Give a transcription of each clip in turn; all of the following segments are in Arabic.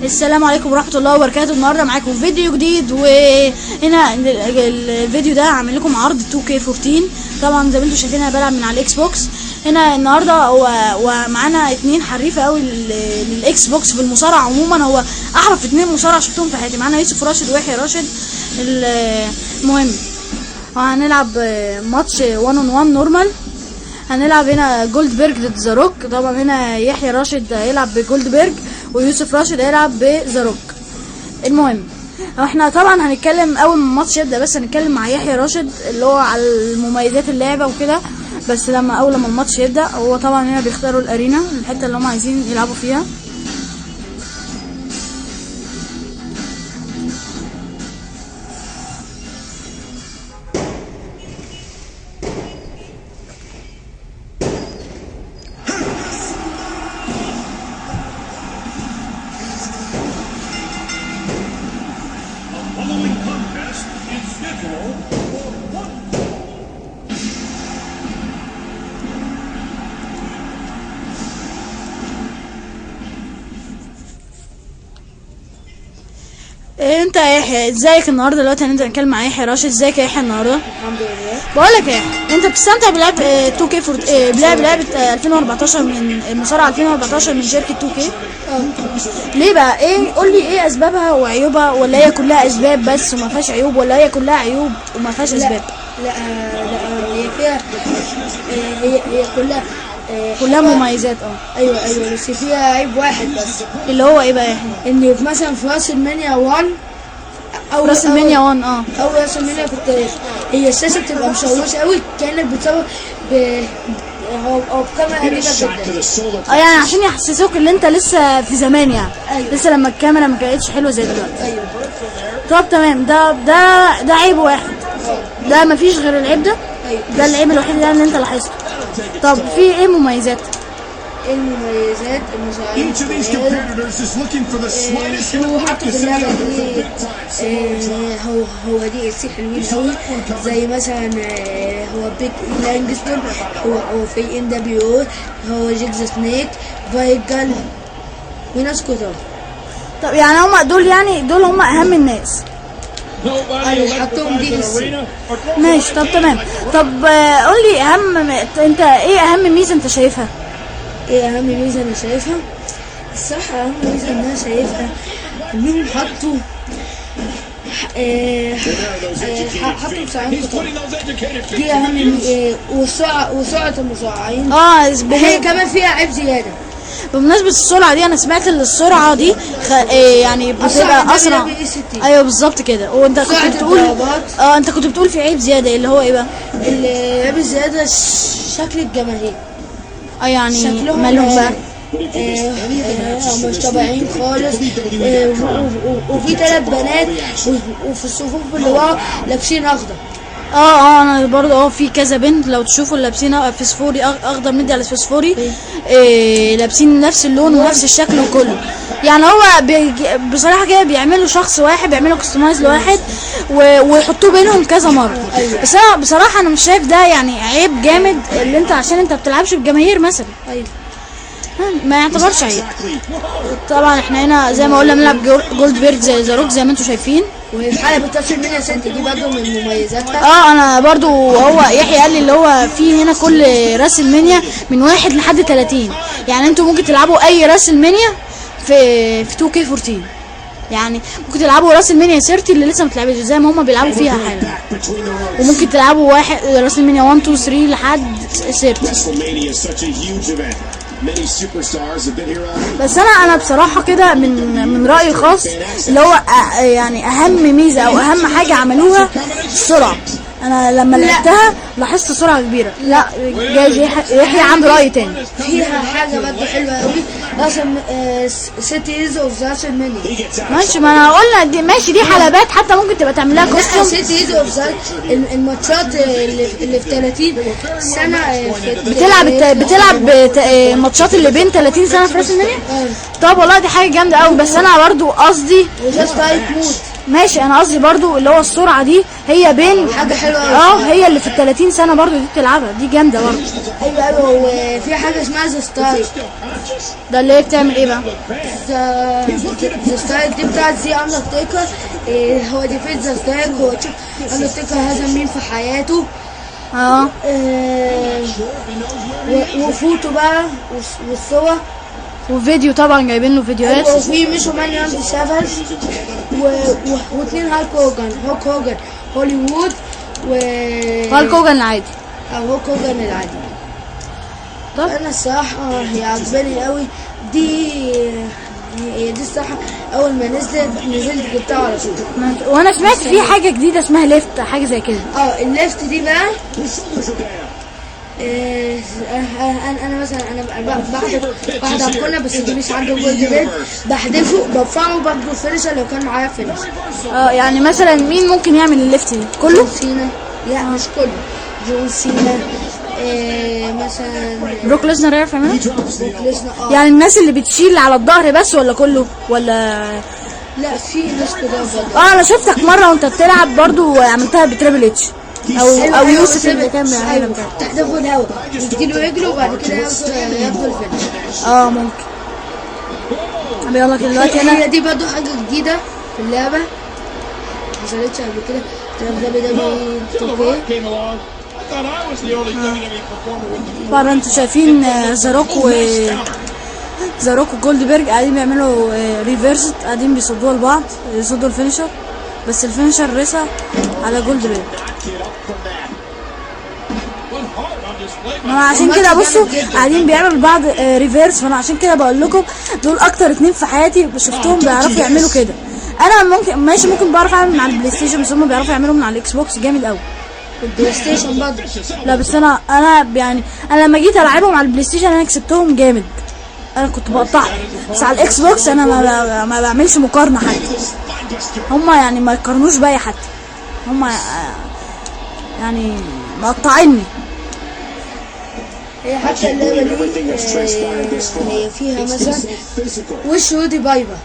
السلام عليكم ورحمة الله وبركاته. النهارده معاكم فيديو جديد، وهنا الفيديو ده هعمل لكم عرض 2K14. طبعا زي ما انتم شايفين انا بلعب من على الاكس بوكس. هنا النهارده ومعانا اتنين حريفه قوي للاكس بوكس في المصارعه عموما. هو احرف اتنين مصارعه شفتهم في حياتي. معانا يوسف راشد ويحيى راشد. المهم هنلعب ماتش 1 on 1 نورمال. هنلعب هنا جولدبرج ضد ذا روك. طبعا هنا يحيى راشد هيلعب بجولدبرج ويوسف راشد هيلعب بذا روك. المهم احنا طبعا هنتكلم اول ما الماتش يبدا، بس هنتكلم مع يحيى راشد اللي هو على مميزات اللعبه وكده. بس اول ما الماتش يبدا هو طبعا هنا بيختاروا الارينا، الحته اللي هم عايزين يلعبوا فيها. انت يا يحيى ازيك النهارده؟ دلوقتي هنبدا نتكلم مع يحيى راشد. ازيك يا يحيى النهارده؟ الحمد لله. بقول لك يا يحيى، انت بتستمتع بلعب 2K لعبه 2014 من المصارعه 2014 من شركه 2K؟ ليه بقى؟ ايه قول لي ايه اسبابها وعيوبها، ولا هي كلها اسباب بس وما فيهاش عيوب، ولا هي كلها عيوب وما فيهاش اسباب؟ لا هي فيها هي كلها مميزات. ايوه بس فيها عيب واحد بس، اللي هو ايه بقى يا يحيى؟ ان مثلا في راس المانيا 1 او راس المانيا 1 او راس المانيا في التاريخ هي الشاشه بتبقى مشوشه قوي، كانك بتصور بكاميرا قديمه جدا. يعني عشان يحسسوك ان انت لسه في زمان يعني. أيوة. لسه لما الكاميرا ما كانتش حلوه زي دلوقتي. ايوه. طب تمام، ده عيب واحد. ده مفيش غير العيب ده. أيوة. ده العيب الوحيد ده اللي انت لاحظته. طب في ايه مميزات؟ المميزات المساعدين هو حطوا في اللعبة دي هو دي السي حلوين قوي، زي مثلا هو بيك لانجستون، هو في NWO، هو جيك ذا سنيك، فايجل وناس كتار. طب يعني هم دول هم اهم الناس. ايوه حطوهم دي السي. ماشي. طب تمام. طب قول لي انت ايه اهم ميزه انت شايفها؟ ايه اهم ميزه انا شايفها؟ الصراحه اهم ميزه ان انا شايفها انهم حطوا حطوا مساعدين كتار. دي اهم وسرعه المصارعين. هي كمان فيها عيب زياده. بمناسبة السرعة دي، أنا سمعت إن السرعة دي يعني بتبقى أسرع. أيوه بالظبط كده. وأنت كنت بتقول أنت كنت بتقول في عيب زيادة، اللي هو إيه بقى؟ العيب الزيادة شكل الجماهير. يعني مالهم بقى؟ مش طبيعيين خالص. وفي 3 بنات وفي الصفوف اللي ورا لابسين أخضر. انا برضه في كذا بنت لو تشوفوا لابسين فسفوري اخضر مدي على فسفوري. لابسين نفس اللون ونفس الشكل وكله. يعني هو بصراحه كده بيعملوا شخص واحد، بيعملوا كستمايز لواحد ويحطوه بينهم كذا مره. أيوة. بس انا بصراحه انا مش شايف ده يعني عيب جامد، اللي انت عشان انت بتلعبش بالجماهير مثلا. ايوه ما يعتبرش عيب. طبعا احنا هنا زي ما قلنا بنلعب جولدبرج زي ذا روك زي ما انتم شايفين. والحلبة بتاعت المنيا ست دي برضه من مميزاتها. انا برضو هو يحيى قال لي اللي هو في هنا كل راس المنيا من 1 لحد 30. يعني انتوا ممكن تلعبوا اي راس المنيا في 2K14. يعني ممكن تلعبوا راس المنيا 30 اللي لسه ما اتلعبتش زي ما هم بيلعبوا فيها حالا، وممكن تلعبوا راس المنيا 1 2 3 لحد 30. بس انا بصراحه كده من رايي الخاص اللي هو يعني اهم ميزه او اهم حاجه عملوها السرعه. انا لما لعبتها لاحظت سرعه كبيره. لا جايز يحيى عنده راي تاني. فيها حاجه برضه حلوه قوي، رسم سيتيز اوف راس المنيا. ماشي، ما انا قلنا دي ماشي، دي حلبات حتى ممكن تبقى تعملها كوستيوم. سيتيز اوف الماتشات اللي في 30 سنه بتلعب الماتشات اللي بين 30 سنه في راس المنيا. طب والله دي حاجه جامده قوي. بس انا برضو قصدي وجاست لايك مود. ماشي، انا قصدي برضو اللي هو السرعه دي هي بين حاجة حلوة أوي. هي اللي في ال 30 سنه برضو دي بتلعبها، دي جامده برضو. ايوه وفي حاجة اسمها ذا ستايل. ده اللي هي بتعمل ايه بقى؟ ذا ستايل دي بتاعت زي اندرتيكر. هو دي في ذا ستايل، هو تشوف اندرتيكر هزم مين في حياته. وفوتو بقى والصور وفيديو طبعا جايبين له فيديوهات. وفي ميشو مان راندي سافاج واثنين هالك هوجن هوليوود هالك هوجن العادي او هالك هوجن العادي. طب انا الصراحه هي عجباني قوي دي. هي دي الصراحه اول ما نزلت جبتها على طول. وانا سمعت في حاجه جديده اسمها ليفت، حاجه زي كده. الليفت دي بقى انا مثلا بحدف كنا بس دي مش عندي جولد بيد، بحدفه برفعه باخده الفينشر لو كان معايا فينشر. يعني مثلا مين ممكن يعمل الليفت دي؟ كله؟ جون سينا. لا مش كله. جون سينا مثلا بروك ليزنر يعرف يعملها؟ بروك ليزنر. يعني الناس اللي بتشيل على الظهر بس ولا كله ولا؟ لا في ناس كده برضه. انا شفتك مره وانت بتلعب برضو عملتها بتريبل اتش او يوسف اللي كان بيعملها. تحدفه الهوا يديله رجله وبعد كده ياخده الفينشر. ممكن. طب يلا كده دلوقتي هي دي برضه حاجه جديده في اللعبه ما حصلتش قبل كده. طبعا انتوا شايفين زاروك وجولدبرج قاعدين بيعملوا ريفيرس، قاعدين بيصدوها لبعض، يصدوا الفينشر، بس الفينشر رسى على جولدبرج. انا عشان كده بصوا قاعدين بيعملوا بعض ريفيرس، فانا عشان كده بقول لكم دول اكتر اتنين في حياتي شفتهم بيعرفوا يعملوا كده. انا ممكن بعرف اعمل مع البلاي ستيشن، بس هم بيعرفوا يعملوا من على الاكس بوكس جامد قوي. البلاي ستيشن برضه. لا بس انا يعني انا لما جيت العبهم على البلاي ستيشن انا كسبتهم جامد، انا كنت بقطعهم، بس على الاكس بوكس انا ما بعملش مقارنه حتى. هم يعني ما يقارنوش بيا حتى، هم يعني مقطعيني. هي حتى اللعبة دي هي فيها مثلا وش رودي بايبر.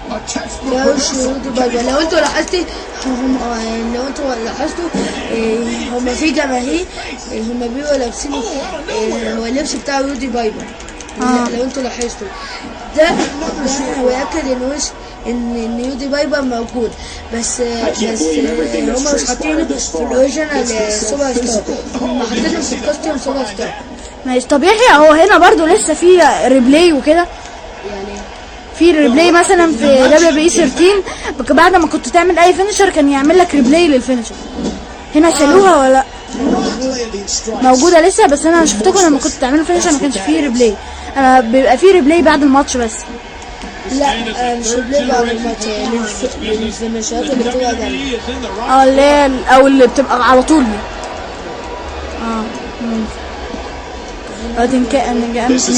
ده وش رودي بايبر. لو انتوا لاحظتوا هم في جماهير هم بيبقوا لابسين هو اللبس بتاع رودي بايبر. لو انتوا لاحظتوا ده هو يأكد ان رودي بايبر موجود، بس هم مش حاطينه في الاوريجينال سوبر ستار، هم حاطينه في الكاستيوم سوبر ستار. ماشي. طب يحيى هو هنا برضو لسه في ريبلاي وكده؟ يعني في ريبلاي مثلا في WWE 13 بعد ما كنت تعمل اي فينشر كان يعمل لك ريبلاي للفينشر. هنا شالوها ولا موجوده لسه؟ بس انا شفتكم لما كنت تعملوا فينشر ما كانش فيه ريبلاي. انا بيبقى فيه ريبلاي بعد الماتش بس. لا مش ريبلاي بعد الماتش، للفينشرات اللي بتبقى جنبي. اللي هي او اللي بتبقى على طول دي.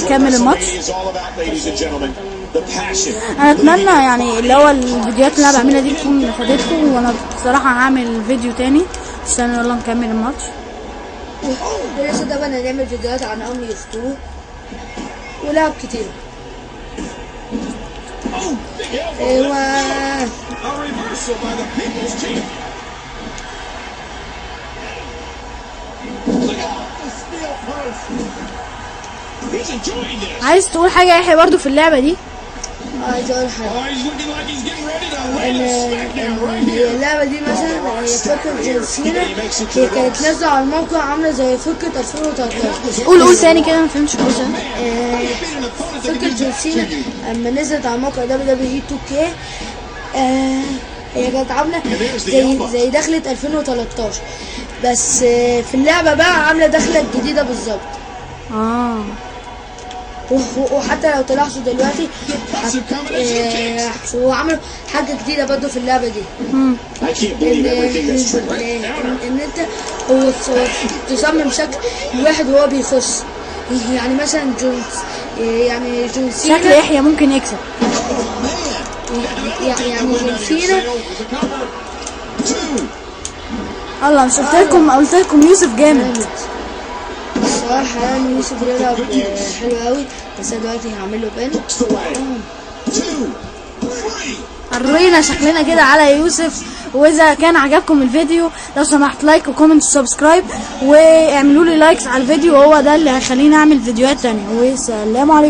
نكمل الماتش. انا اتمنى يعني اللي هو الفيديوهات اللي انا بعملها دي تكون فادتكم، وانا بصراحه هعمل فيديو تاني. استنوا يلا نكمل الماتش. لسه طبعا هنعمل فيديوهات عن امي يفتوه ولعب كتير. ايوه عايز تقول حاجه يا يحيى برضو في اللعبه دي؟ عايز اقول حاجه اللعبه دي مثلا هي فكره جون سينا، هي كانت نازله على الموقع عامله زي فكره 2013. قول تاني كده ما فهمتش. فكره جون سينا اما نزلت على موقع WWE 2K هي كانت عامله زي دخلة 2013، بس في اللعبه بقى عامله دخله جديده بالظبط. وحتى لو تلاحظوا دلوقتي هو عملوا حاجه جديده برضه في اللعبه دي. ان انت هو تصمم شكل الواحد وهو بيخش، يعني مثلا جون سينا شكل يحيى ممكن يكسب. يعني جون سينا الله مش قلت لكم يوسف جامد الصراحه. يعني يوسف بيلعب حلو قوي، بس انا دلوقتي هعمل له بان. قرينا شكلنا كده على يوسف. واذا كان عجبكم الفيديو لو سمحت لايك وكومنت وسبسكرايب واعملوا لي لايكس على الفيديو، هو ده اللي هيخليني اعمل فيديوهات تانية. والسلام عليكم.